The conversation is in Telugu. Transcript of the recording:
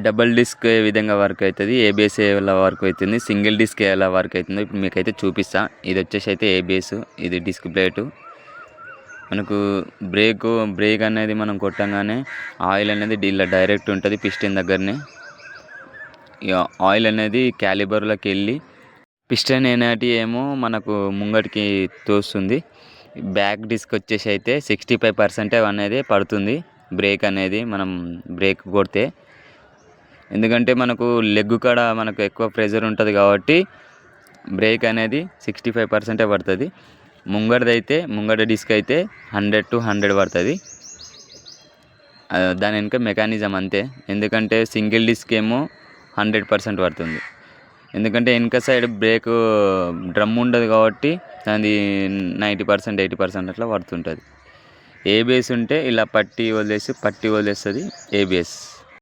డబుల్ డిస్క్ ఏ విధంగా వర్క్ అవుతుంది, ఏబిఎస్ ఎలా వర్క్ అవుతుంది, సింగిల్ డిస్క్ ఎలా వర్క్ అవుతుందో ఇప్పుడు మీకైతే చూపిస్తా. ఇది వచ్చేసి అయితే ఏబిఎస్, ఇది డిస్క్ ప్లేటు. మనకు బ్రేక్ అనేది మనం కొట్టంగానే ఆయిల్ అనేది ఇలా డైరెక్ట్ ఉంటుంది పిస్టన్ దగ్గరనే. ఇక ఆయిల్ అనేది క్యాలిబర్లోకి వెళ్ళి పిస్టన్ అనేది ఏమో మనకు ముంగటికి తోస్తుంది. బ్యాక్ డిస్క్ వచ్చేసి అయితే 65% అనేది పడుతుంది బ్రేక్ అనేది మనం బ్రేక్ కొడితే. ఎందుకంటే మనకు లెగ్ కాడ మనకు ఎక్కువ ప్రెషర్ ఉంటుంది కాబట్టి బ్రేక్ అనేది 65% పడుతుంది. ముంగట డిస్క్ అయితే 100-100 పడుతుంది. దాని వెనుక మెకానిజం అంతే. ఎందుకంటే సింగిల్ డిస్క్ ఏమో 100% పడుతుంది. ఎందుకంటే వెనుక సైడ్ బ్రేక్ డ్రమ్ ఉండదు కాబట్టి అది 90%, 80% అట్లా పడుతుంటుంది. ఏబిఎస్ ఉంటే ఇలా పట్టి వదిలేస్తుంది ఏబిఎస్.